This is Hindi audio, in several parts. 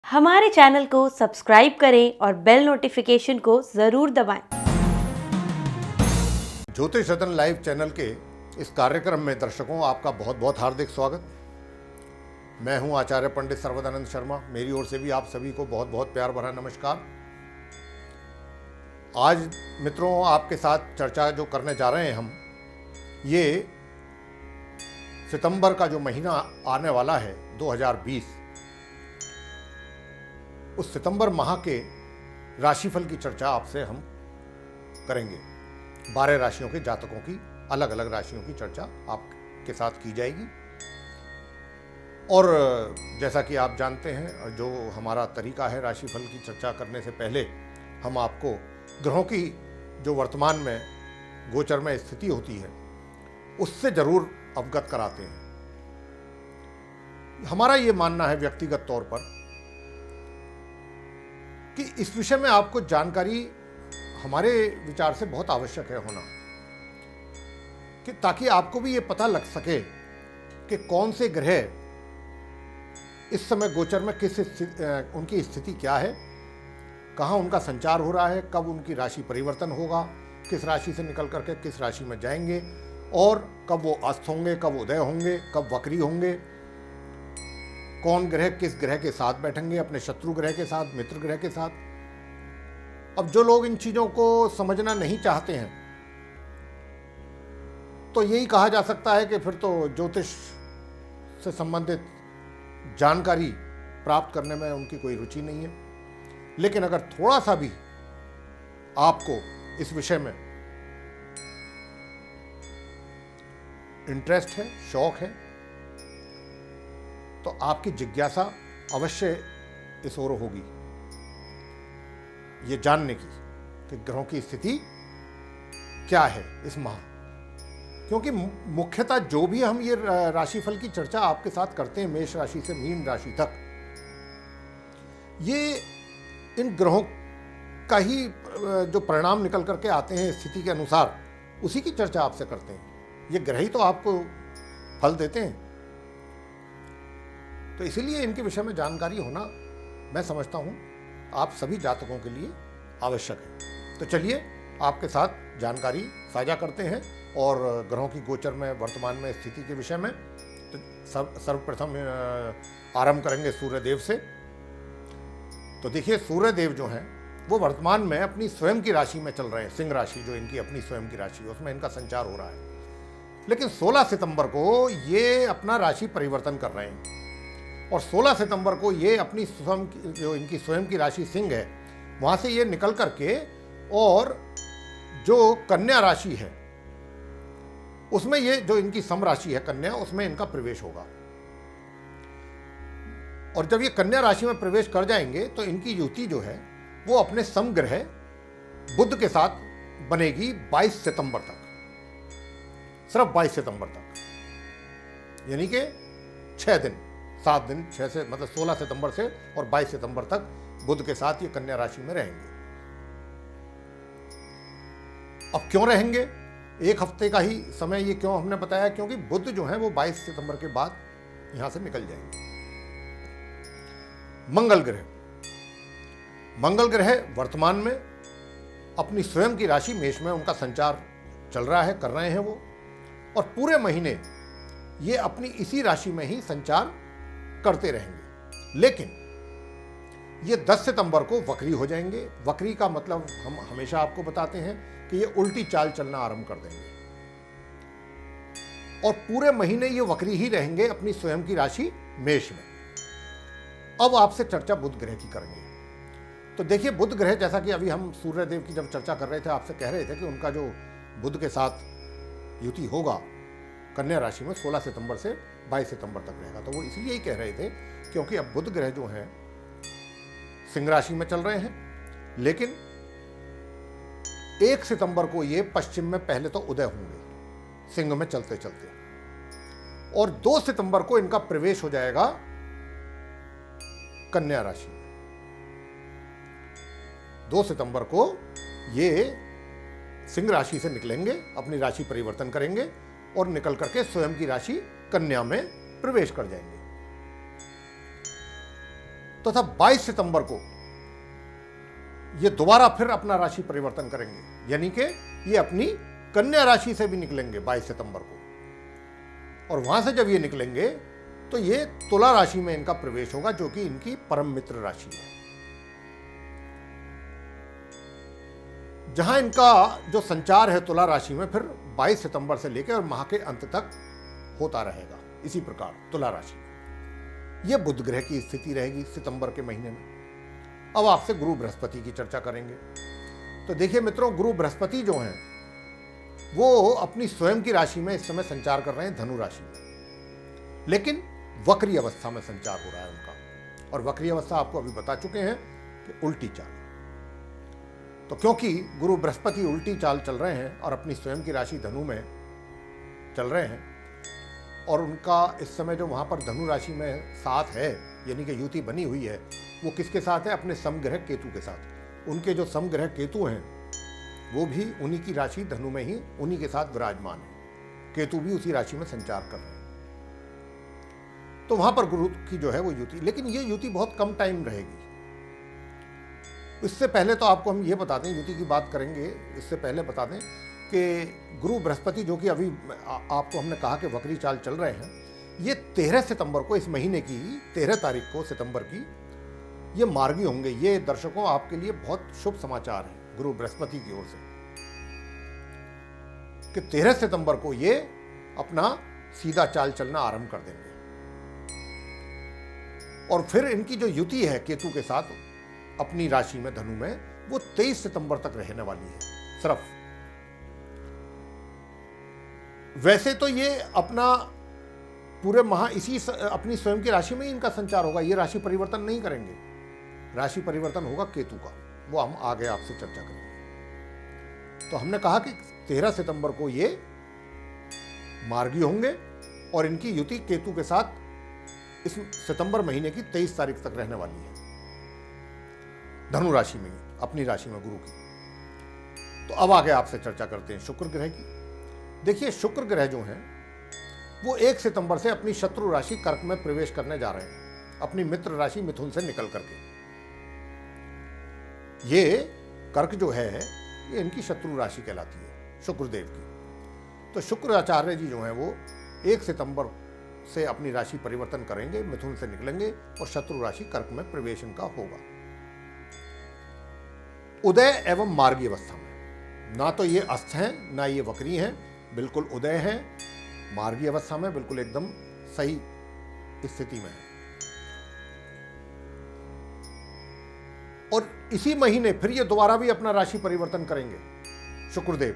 हमारे चैनल को सब्सक्राइब करें और बेल नोटिफिकेशन को ज़रूर दबाएं। ज्योतिष रतन लाइव चैनल के इस कार्यक्रम में दर्शकों आपका बहुत बहुत हार्दिक स्वागत। मैं हूं आचार्य पंडित सर्वदानंद शर्मा। मेरी ओर से भी आप सभी को बहुत बहुत प्यार भरा नमस्कार। आज मित्रों आपके साथ चर्चा जो करने जा रहे हैं हम, ये सितंबर का जो महीना आने वाला है 2020, उस सितंबर माह के राशिफल की चर्चा आपसे हम करेंगे। 12 राशियों के जातकों की, अलग अलग राशियों की चर्चा आपके साथ की जाएगी। और जैसा कि आप जानते हैं, जो हमारा तरीका है राशिफल की चर्चा करने से पहले हम आपको ग्रहों की जो वर्तमान में गोचर में स्थिति होती है उससे जरूर अवगत कराते हैं। हमारा ये मानना है व्यक्तिगत तौर पर कि इस विषय में आपको जानकारी हमारे विचार से बहुत आवश्यक है होना, कि ताकि आपको भी ये पता लग सके कि कौन से ग्रह इस समय गोचर में उनकी स्थिति क्या है, कहाँ उनका संचार हो रहा है, कब उनकी राशि परिवर्तन होगा, किस राशि से निकल करके किस राशि में जाएंगे, और कब वो अस्त होंगे, कब उदय होंगे, कब वक्री होंगे, कौन ग्रह किस ग्रह के साथ बैठेंगे, अपने शत्रु ग्रह के साथ, मित्र ग्रह के साथ। अब जो लोग इन चीजों को समझना नहीं चाहते हैं, तो यही कहा जा सकता है कि फिर तो ज्योतिष से संबंधित जानकारी प्राप्त करने में उनकी कोई रुचि नहीं है। लेकिन अगर थोड़ा सा भी आपको इस विषय में इंटरेस्ट है, शौक है, तो आपकी जिज्ञासा अवश्य इस ओर होगी ये जानने की कि ग्रहों की स्थिति क्या है इस माह। क्योंकि मुख्यतः जो भी हम ये राशिफल की चर्चा आपके साथ करते हैं, मेष राशि से मीन राशि तक, ये इन ग्रहों का ही जो परिणाम निकल करके आते हैं स्थिति के अनुसार, उसी की चर्चा आपसे करते हैं। ये ग्रह ही तो आपको फल देते हैं। तो इसीलिए इनके विषय में जानकारी होना, मैं समझता हूं, आप सभी जातकों के लिए आवश्यक है। तो चलिए आपके साथ जानकारी साझा करते हैं और ग्रहों की गोचर में वर्तमान में स्थिति के विषय में। तो सर्वप्रथम आरंभ करेंगे सूर्यदेव से। तो देखिए, सूर्यदेव जो हैं वो वर्तमान में अपनी स्वयं की राशि में चल रहे हैं। सिंह राशि जो इनकी अपनी स्वयं की राशि है, उसमें इनका संचार हो रहा है। लेकिन 16 सितंबर को ये अपना राशि परिवर्तन कर रहे हैं, और 16 सितंबर को ये अपनी स्वयं जो इनकी स्वयं की राशि सिंह है, वहां से ये निकल करके और जो कन्या राशि है उसमें, ये जो इनकी सम राशि है कन्या, उसमें इनका प्रवेश होगा। और जब ये कन्या राशि में प्रवेश कर जाएंगे तो इनकी युति जो है वो अपने सम ग्रह बुध के साथ बनेगी 22 सितंबर तक, सिर्फ 22 सितंबर तक, यानी कि 6 दिन, 7 दिन, 6 से मतलब 16 सितंबर से और 22 सितंबर तक बुध के साथ ये कन्या राशि में रहेंगे। अब क्यों रहेंगे? एक हफ्ते का ही समय ये क्यों हमने बताया? क्योंकि बुध जो है वो 22 सितंबर के बाद यहां से निकल जाएंगे। मंगल ग्रह वर्तमान में अपनी स्वयं की राशि मेष में उनका संचार चल रहा है, कर रहे हैं वो, और पूरे महीने ये अपनी इसी राशि में ही संचार करते रहेंगे। लेकिन ये 10 सितंबर को वक्री हो जाएंगे। वक्री का मतलब हम हमेशा आपको बताते हैं कि ये उल्टी चाल चलना आरंभ कर देंगे, और पूरे महीने ये वक्री ही रहेंगे अपनी स्वयं की राशि मेष में। अब आपसे चर्चा बुध ग्रह की करेंगे। तो देखिए, बुध ग्रह, जैसा कि अभी हम सूर्यदेव की जब चर्चा कर रहे थे, आपसे कह रहे थे कि उनका जो बुध के साथ युति होगा कन्या राशि में 16 सितंबर से 22 सितंबर तक रहेगा। तो वो इसलिए ही कह रहे थे क्योंकि अब बुध ग्रह जो हैं सिंह राशि में चल रहे हैं, लेकिन 1 सितंबर को ये पश्चिम में पहले तो उदय होंगे सिंह में चलते चलते, और 2 सितंबर को इनका प्रवेश हो जाएगा कन्या राशि में। 2 सितंबर को ये सिंह राशि से निकलेंगे, अपनी राशि परिवर्तन करेंगे और निकल करके स्वयं की राशि कन्या में प्रवेश कर जाएंगे। तथा 22 सितंबर को ये दोबारा फिर अपना राशि परिवर्तन करेंगे, यानी कि ये अपनी कन्या राशि से भी निकलेंगे 22 सितंबर को। और वहां से जब ये निकलेंगे तो ये तुला राशि में इनका प्रवेश होगा, जो कि इनकी परम मित्र राशि है, जहां इनका जो संचार है तुला राशि में फिर 22 सितंबर से लेकर और माह के अंत तक होता रहेगा। इसी प्रकार तुला राशि में यह बुध ग्रह की स्थिति रहेगी सितंबर के महीने में। अब आपसे गुरु बृहस्पति की चर्चा करेंगे। तो देखिए मित्रों, गुरु बृहस्पति जो हैं वो अपनी स्वयं की राशि में इस समय संचार कर रहे हैं, धनु राशि में, लेकिन वक्री अवस्था में संचार हो रहा है उनका। और वक्री अवस्था आपको अभी बता चुके हैं कि उल्टी चाल। तो क्योंकि गुरु बृहस्पति उल्टी चाल चल रहे हैं और अपनी स्वयं की राशि धनु में चल रहे हैं, और उनका इस समय जो वहां पर धनु राशि में साथ है, यानी कि युति बनी हुई है, वो किसके साथ है? अपने समग्रह केतु के साथ। उनके जो समग्रह केतु हैं वो भी उन्हीं की राशि धनु में ही उन्हीं के साथ विराजमान है। केतु भी उसी राशि में संचार कर रहे हैं। तो वहां पर गुरु की जो है वो युति, लेकिन ये युति बहुत कम टाइम रहेगी। इससे पहले तो आपको हम ये बता दें, युति की बात करेंगे, इससे पहले बता दें कि गुरु बृहस्पति जो कि अभी आपको हमने कहा कि वक्री चाल चल रहे हैं, ये 13 सितंबर को, इस महीने की 13 तारीख को सितंबर की, ये मार्गी होंगे। ये दर्शकों आपके लिए बहुत शुभ समाचार है गुरु बृहस्पति की ओर से कि 13 सितंबर को ये अपना सीधा चाल चलना आरंभ कर देंगे। और फिर इनकी जो युति है केतु के साथ अपनी राशि में धनु में, वो 23 सितंबर तक रहने वाली है सिर्फ। वैसे तो ये अपना पूरे माह इसी अपनी स्वयं की राशि में ही इनका संचार होगा, ये राशि परिवर्तन नहीं करेंगे। राशि परिवर्तन होगा केतु का, वो हम आगे आपसे चर्चा करेंगे। तो हमने कहा कि 13 सितंबर को ये मार्गी होंगे और इनकी युति केतु के साथ इस सितंबर महीने की 23 तारीख तक रहने वाली है, धनु राशि में, अपनी राशि में गुरु की। तो अब आगे आपसे चर्चा करते हैं शुक्र ग्रह की। देखिए, शुक्र ग्रह जो हैं वो 1 सितंबर से अपनी शत्रु राशि कर्क में प्रवेश करने जा रहे हैं, अपनी मित्र राशि मिथुन से निकल करके। ये कर्क जो है ये इनकी शत्रु राशि कहलाती है शुक्रदेव की। तो शुक्राचार्य जी जो हैं वो 1 सितंबर से अपनी राशि परिवर्तन करेंगे, मिथुन से निकलेंगे और शत्रु राशि कर्क में प्रवेश इनका होगा उदय एवं मार्गी अवस्था में। ना तो ये अस्त हैं, ना ये वक्री हैं, बिल्कुल उदय हैं, मार्गी अवस्था में, बिल्कुल एकदम सही स्थिति में है। और इसी महीने फिर ये दोबारा भी अपना राशि परिवर्तन करेंगे शुक्रदेव।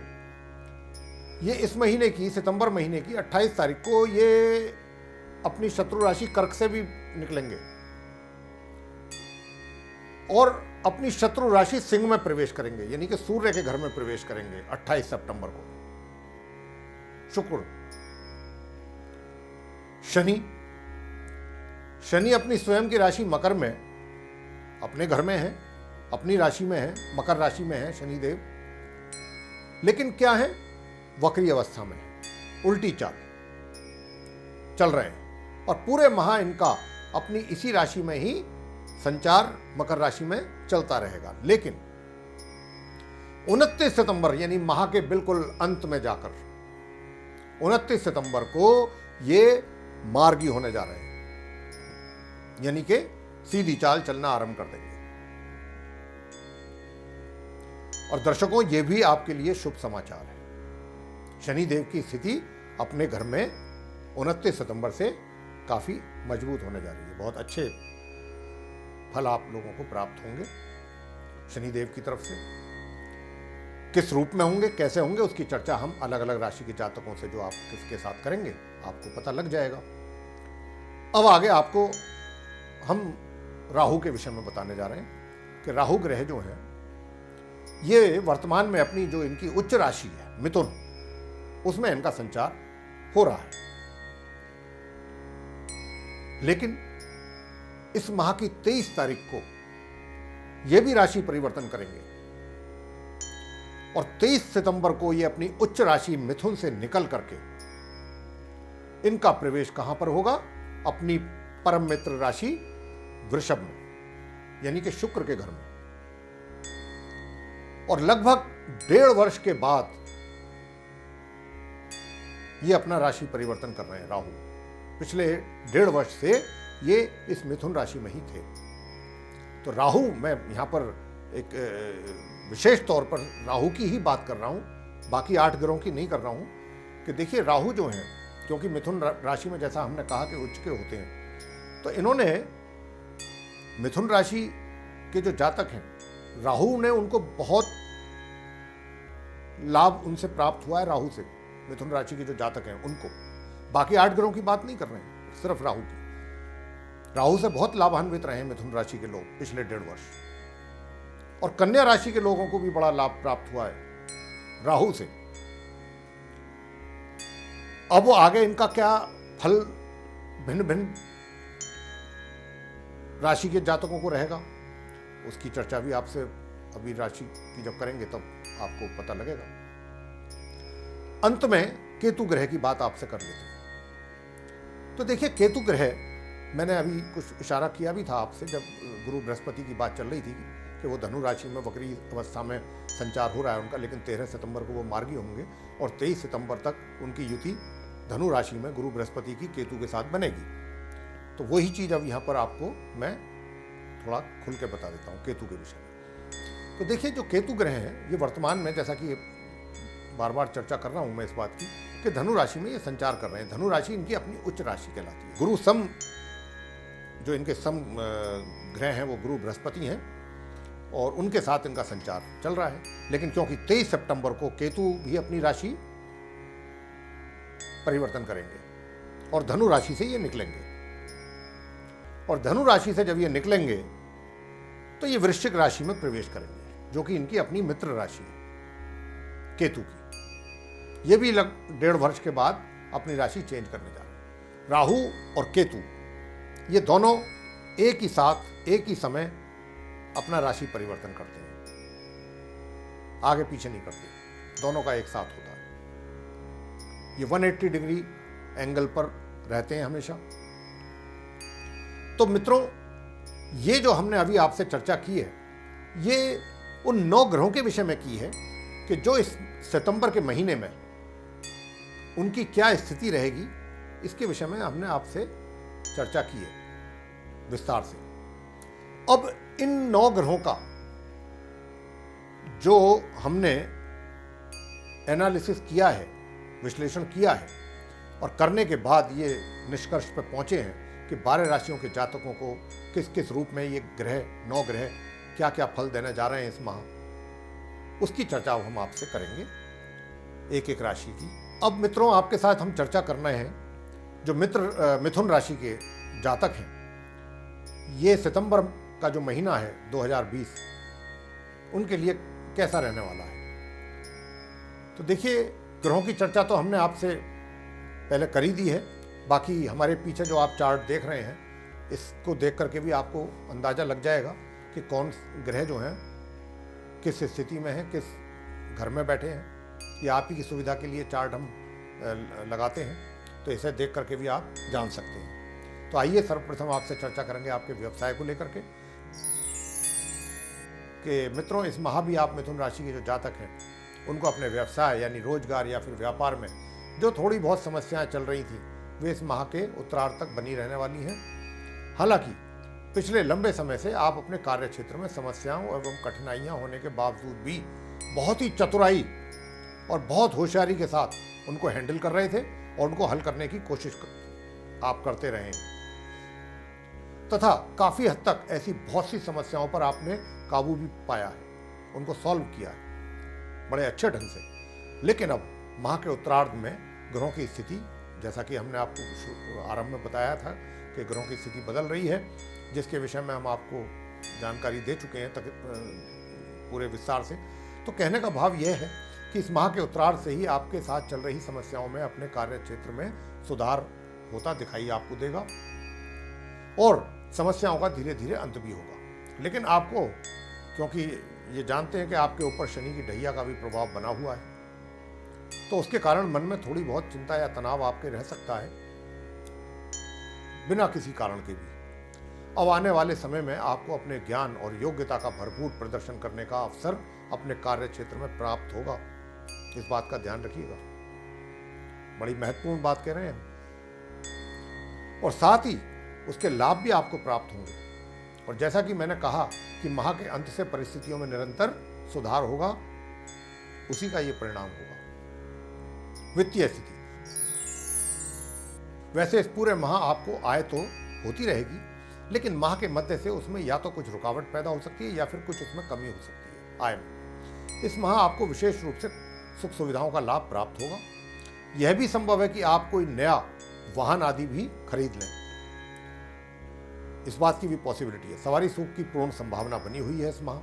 ये इस महीने की, सितंबर महीने की 28 तारीख को ये अपनी शत्रु राशि कर्क से भी निकलेंगे और अपनी शत्रु राशि सिंह में प्रवेश करेंगे, यानी कि सूर्य के घर में प्रवेश करेंगे 28 सितंबर को शुक्र। शनि अपनी स्वयं की राशि मकर में, अपने घर में है, अपनी राशि में है, मकर राशि में है शनिदेव, लेकिन क्या है? वक्री अवस्था में है, उल्टी चाल चल रहे हैं। और पूरे माह इनका अपनी इसी राशि में ही संचार मकर राशि में चलता रहेगा। लेकिन 29 सितंबर यानी माह के बिल्कुल अंत में जाकर 29 सितंबर को ये मार्गी होने जा रहे हैं, यानी कि सीधी चाल चलना आरंभ कर देंगे। और दर्शकों, ये भी आपके लिए शुभ समाचार है। शनिदेव की स्थिति अपने घर में 29 सितंबर से काफी मजबूत होने जा रही है। बहुत अच्छे फल आप लोगों को प्राप्त होंगे शनिदेव की तरफ से। किस रूप में होंगे, कैसे होंगे, उसकी चर्चा हम अलग अलग राशि के जातकों से जो आप किसके साथ करेंगे आपको पता लग जाएगा। अब आगे आपको हम राहु के विषय में बताने जा रहे हैं कि राहु ग्रह जो है ये वर्तमान में अपनी जो इनकी उच्च राशि है मिथुन, उसमें इनका संचार हो रहा है। लेकिन इस माह की 23 तारीख को ये भी राशि परिवर्तन करेंगे और 23 सितंबर को ये अपनी उच्च राशि मिथुन से निकल करके इनका प्रवेश कहां पर होगा? अपनी परम मित्र राशि वृषभ में। यानी कि शुक्र के घर में। और लगभग 1.5 वर्ष के बाद ये अपना राशि परिवर्तन कर रहे हैं राहु। पिछले 1.5 वर्ष से ये इस मिथुन राशि में ही थे। तो राहु, मैं यहाँ पर एक विशेष तौर पर राहु की ही बात कर रहा हूँ, बाकी 8 ग्रहों की नहीं कर रहा हूँ। कि देखिए राहु जो हैं, क्योंकि मिथुन राशि में जैसा हमने कहा कि उच्च के होते हैं, तो इन्होंने मिथुन राशि के जो जातक हैं, राहु ने उनको बहुत लाभ उनसे प्राप्त हुआ है राहु से। मिथुन राशि के जो जातक हैं उनको, बाकी 8 ग्रहों की बात नहीं कर रहे हैं, सिर्फ राहु की। राहु से बहुत लाभान्वित रहे हैं मिथुन राशि के लोग पिछले 1.5 वर्ष। और कन्या राशि के लोगों को भी बड़ा लाभ प्राप्त हुआ है राहु से। अब वो आगे इनका क्या फल भिन्न भिन्न राशि के जातकों को रहेगा, उसकी चर्चा भी आपसे अभी राशि की जब करेंगे तब आपको पता लगेगा। अंत में केतु ग्रह की बात आपसे कर लेते हैं। तो देखिए केतु ग्रह, मैंने अभी कुछ इशारा किया भी था आपसे जब गुरु बृहस्पति की बात चल रही थी कि वो धनु राशि में वक्री अवस्था में संचार हो रहा है उनका, लेकिन 13 सितंबर को वो मार्गी होंगे और 23 सितंबर तक उनकी युति धनु राशि में गुरु बृहस्पति की केतु के साथ बनेगी। तो वही चीज़ अब यहाँ पर आपको मैं थोड़ा खुल के बता देता हूँ केतु के विषय में। तो देखिए जो केतु ग्रह हैं, ये वर्तमान में, जैसा कि बार बार चर्चा कर रहा हूँ मैं इस बात की, कि धनु राशि में ये संचार कर रहे हैं। धनु राशि इनकी अपनी उच्च राशि कहलाती है। गुरु सम, जो इनके सम ग्रह हैं वो गुरु बृहस्पति हैं और उनके साथ इनका संचार चल रहा है। लेकिन क्योंकि 23 सितंबर को केतु भी अपनी राशि परिवर्तन करेंगे और धनु राशि से ये निकलेंगे। और धनु राशि से जब ये निकलेंगे तो ये वृश्चिक राशि में प्रवेश करेंगे, जो कि इनकी अपनी मित्र राशि है केतु की। ये भी 1.5 वर्ष के बाद अपनी राशि चेंज करने जा रहे हैं। राहु और केतु ये दोनों एक ही साथ एक ही समय अपना राशि परिवर्तन करते हैं, आगे पीछे नहीं करते, दोनों का एक साथ होता है। ये 180 डिग्री एंगल पर रहते हैं हमेशा। तो मित्रों, ये जो हमने अभी आपसे चर्चा की है, ये उन 9 ग्रहों के विषय में की है कि जो इस सितंबर के महीने में उनकी क्या स्थिति रहेगी, इसके विषय में हमने आपसे चर्चा की है विस्तार से। अब इन 9 ग्रहों का जो हमने एनालिसिस किया है, विश्लेषण किया है, और करने के बाद ये निष्कर्ष पर पहुंचे हैं कि 12 राशियों के जातकों को किस किस रूप में ये ग्रह, 9 ग्रह क्या क्या फल देने जा रहे हैं इस माह, उसकी चर्चा हम आपसे करेंगे एक एक राशि की। अब मित्रों, आपके साथ हम चर्चा करना है जो मिथुन राशि के जातक हैं, ये सितंबर का जो महीना है 2020 उनके लिए कैसा रहने वाला है। तो देखिए, ग्रहों की चर्चा तो हमने आपसे पहले कर ही दी है। बाकी हमारे पीछे जो आप चार्ट देख रहे हैं, इसको देख करके भी आपको अंदाज़ा लग जाएगा कि कौन ग्रह जो हैं किस स्थिति में हैं, किस घर में बैठे हैं। ये आप ही की सुविधा के लिए चार्ट हम लगाते हैं, तो इसे देख करके भी आप जान सकते हैं। तो आइए सर्वप्रथम आपसे चर्चा करेंगे आपके व्यवसाय को लेकर के कि मित्रों, इस माह भी आप मिथुन राशि के जो जातक हैं उनको अपने व्यवसाय यानी रोजगार या फिर व्यापार में जो थोड़ी बहुत समस्याएं चल रही थी, वे इस माह के उत्तरार्ध तक बनी रहने वाली हैं। हालांकि पिछले लंबे समय से आप अपने कार्य क्षेत्र में समस्याओं एवं कठिनाइयां होने के बावजूद भी बहुत ही चतुराई और बहुत होशियारी के साथ उनको हैंडल कर रहे थे और उनको हल करने की कोशिश आप करते रहे, तथा काफ़ी हद तक ऐसी बहुत सी समस्याओं पर आपने काबू भी पाया है, उनको सॉल्व किया है बड़े अच्छे ढंग से। लेकिन अब माह के उत्तरार्ध में ग्रहों की स्थिति, जैसा कि हमने आपको आरंभ में बताया था कि ग्रहों की स्थिति बदल रही है, जिसके विषय में हम आपको जानकारी दे चुके हैं पूरे विस्तार से। तो कहने का भाव यह है कि इस माह के उत्तरार्ध से ही आपके साथ चल रही समस्याओं में अपने कार्य क्षेत्र में सुधार होता दिखाई आपको देगा और समस्याओं का धीरे धीरे अंत भी होगा। लेकिन आपको, क्योंकि ये जानते हैं कि आपके ऊपर शनि की ढैया का भी प्रभाव बना हुआ है, तो उसके कारण मन में थोड़ी बहुत चिंता या तनाव आपके रह सकता है बिना किसी कारण के भी। अब आने वाले समय में आपको अपने ज्ञान और योग्यता का भरपूर प्रदर्शन करने का अवसर अपने कार्य क्षेत्र में प्राप्त होगा। इस बात का ध्यान रखिएगा, बड़ी महत्वपूर्ण बात कह रहे हैं। और साथ ही उसके लाभ भी आपको प्राप्त होंगे। और जैसा कि मैंने कहा कि माह के अंत से परिस्थितियों में निरंतर सुधार होगा, उसी का यह परिणाम होगा। वित्तीय स्थिति, वैसे इस पूरे माह आपको आय तो होती रहेगी, लेकिन माह के मध्य से उसमें या तो कुछ रुकावट पैदा हो सकती है या फिर कुछ उसमें कमी हो सकती है आय में। इस माह आपको विशेष रूप से सुख सुविधाओं का लाभ प्राप्त होगा। यह भी संभव है कि आप कोई नया वाहन आदि भी खरीद लें, इस बात की भी पॉसिबिलिटी है। सवारी सुख की पूर्ण संभावना बनी हुई है इस माह।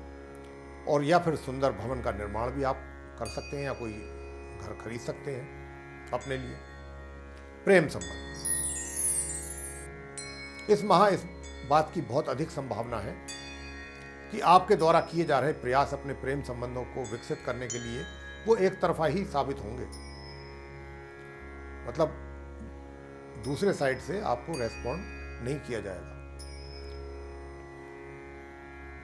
और या फिर सुंदर भवन का निर्माण भी आप कर सकते हैं या कोई घर खरीद सकते हैं अपने लिए। प्रेम संबंध, इस माह इस बात की बहुत अधिक संभावना है कि आपके द्वारा किए जा रहे प्रयास अपने प्रेम संबंधों को विकसित करने के लिए वो एक तरफा ही साबित होंगे। मतलब दूसरे साइड से आपको रेस्पॉन्ड नहीं किया जाएगा।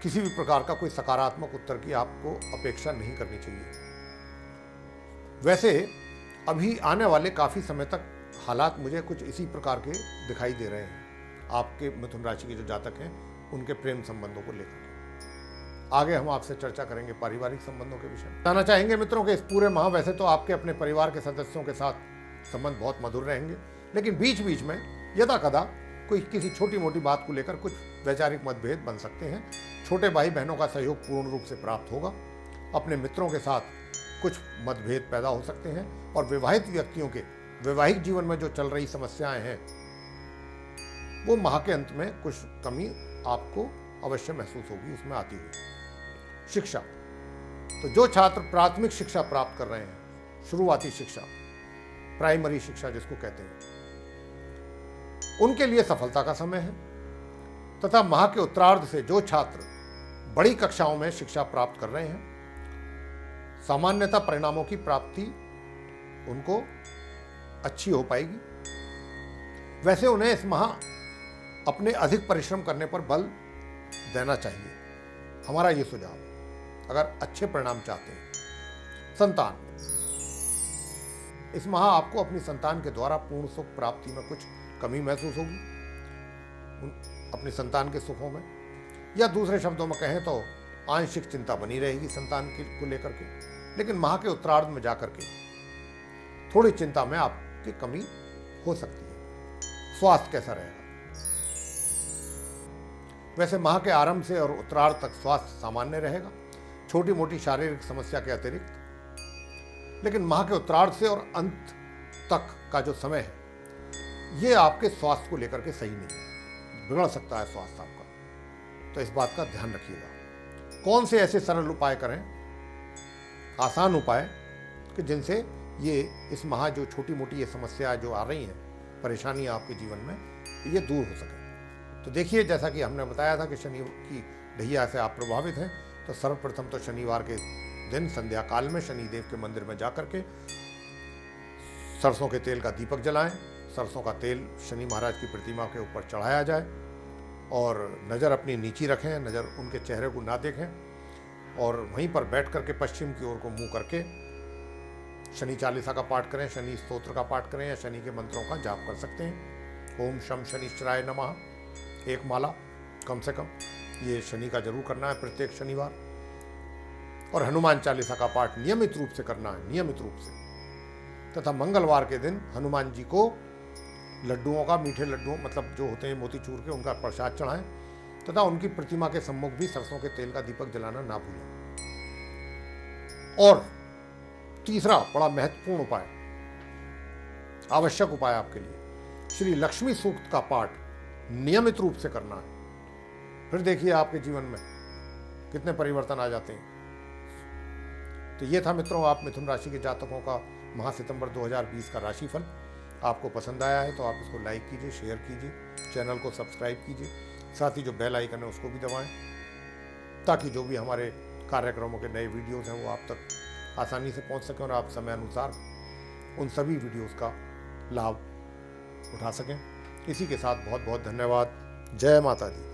किसी भी प्रकार का कोई सकारात्मक उत्तर की आपको अपेक्षा नहीं करनी चाहिए। वैसे अभी आने वाले काफी समय तक हालात मुझे कुछ इसी प्रकार के दिखाई दे रहे हैं आपके मिथुन राशि के जो जातक हैं उनके प्रेम संबंधों को लेकर के। आगे हम आपसे चर्चा करेंगे पारिवारिक संबंधों के विषय में। जानना चाहेंगे मित्रों के इस पूरे माह वैसे तो आपके अपने परिवार के सदस्यों के साथ संबंध बहुत मधुर रहेंगे, लेकिन बीच बीच में यदा कदा कोई किसी छोटी मोटी बात को लेकर कुछ वैचारिक मतभेद बन सकते हैं। छोटे भाई बहनों का सहयोग पूर्ण रूप से प्राप्त होगा। अपने मित्रों के साथ कुछ मतभेद पैदा हो सकते हैं और विवाहित व्यक्तियों के वैवाहिक जीवन में जो चल रही समस्याएं हैं वो माह के अंत में कुछ कमी आपको अवश्य महसूस होगी उसमें आती हुई। शिक्षा, तो जो छात्र प्राथमिक शिक्षा प्राप्त कर रहे हैं, शुरुआती शिक्षा, प्राइमरी शिक्षा जिसको कहते हैं, उनके लिए सफलता का समय है। तथा माह के उत्तरार्ध से जो छात्र बड़ी कक्षाओं में शिक्षा प्राप्त कर रहे हैं, सामान्यतः परिणामों की प्राप्ति उनको अच्छी हो पाएगी। वैसे उन्हें इस माह अपने अधिक परिश्रम करने पर बल देना चाहिए, हमारा यह सुझाव है, अगर अच्छे परिणाम चाहते हैं। संतान, इस माह आपको अपनी संतान के द्वारा पूर्ण सुख प्राप्ति में कुछ कमी महसूस होगी अपनी संतान के सुखों में, या दूसरे शब्दों में कहें तो आंशिक चिंता बनी रहेगी संतान को लेकर के। लेकिन माह के उत्तरार्ध में जाकर के थोड़ी चिंता में आपकी कमी हो सकती है। स्वास्थ्य कैसा रहेगा? वैसे माह के आरंभ से और उत्तरार्ध तक स्वास्थ्य सामान्य रहेगा, छोटी मोटी शारीरिक समस्या के अतिरिक्त। लेकिन माह के उत्तरार्ध से और अंत तक का जो समय है ये आपके स्वास्थ्य को लेकर के सही नहीं है, बिगड़ सकता है स्वास्थ्य आपका, तो इस बात का ध्यान रखिएगा। कौन से ऐसे सरल उपाय करें, आसान उपाय, कि जिनसे ये इस माह जो छोटी मोटी ये समस्या जो आ रही हैं, परेशानियां आपके जीवन में, ये दूर हो सके। तो देखिए, जैसा कि हमने बताया था कि शनि की ढैया से आप प्रभावित हैं, तो सर्वप्रथम तो शनिवार के दिन संध्या काल में शनिदेव के मंदिर में जाकर के सरसों के तेल का दीपक जलाएं। सरसों का तेल शनि महाराज की प्रतिमा के ऊपर चढ़ाया जाए और नज़र अपनी नीची रखें, नज़र उनके चेहरे को ना देखें, और वहीं पर बैठ करके पश्चिम की ओर को मुंह करके शनि चालीसा का पाठ करें, शनि स्तोत्र का पाठ करें, या शनि के मंत्रों का जाप कर सकते हैं। ओम शम शनिश्चराय नमः एक माला कम से कम ये शनि का जरूर करना है प्रत्येक शनिवार। और हनुमान चालीसा का पाठ नियमित रूप से करना है, नियमित रूप से। तथा मंगलवार के दिन हनुमान जी को लड्डुओं का, मीठे लड्डुओं मतलब जो होते हैं मोतीचूर के, उनका प्रसाद चढ़ाएं। तथा उनकी प्रतिमा के सम्मुख भी सरसों के तेल का दीपक जलाना ना भूलें। और तीसरा बड़ा महत्वपूर्ण उपाय, आवश्यक उपाय आपके लिए, श्री लक्ष्मी सूक्त का पाठ नियमित रूप से करना है। फिर देखिए आपके जीवन में कितने परिवर्तन आ जाते हैं। तो ये था मित्रों आप मिथुन राशि के जातकों का माह सितंबर 2020 का राशिफल। आपको पसंद आया है तो आप इसको लाइक कीजिए, शेयर कीजिए, चैनल को सब्सक्राइब कीजिए, साथ ही जो बेल आइकन है उसको भी दबाएं, ताकि जो भी हमारे कार्यक्रमों के नए वीडियोस हैं वो आप तक आसानी से पहुंच सकें और आप समय अनुसार उन सभी वीडियोस का लाभ उठा सकें। इसी के साथ बहुत बहुत धन्यवाद। जय माता दी।